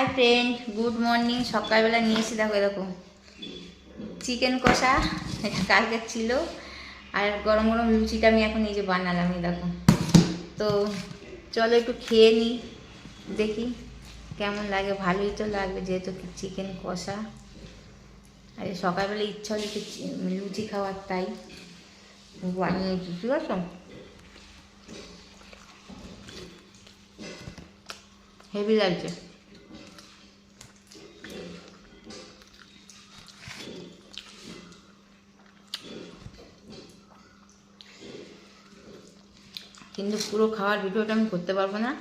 Hi friend, good morning. সকালবেলা নিয়েছি, দেখো এরকম চিকেন কষা, এটা কালকে ছিল। আর গরম গরম লুচিটা আমি এখন এই যে বানালাম, এই দেখো। তো চলো একটু খেয়ে নিই, দেখি কেমন লাগে। ভালোই তো লাগবে যেহেতু চিকেন কষা। আর সকালবেলা ইচ্ছা হলো একটু লুচি খাওয়ার, তাই বানিয়েছি, ঠিক আছে। হেভি লাগছে। কিন্তু পুরো খাওয়ার ভিডিওটা আমি করতে পারবো না,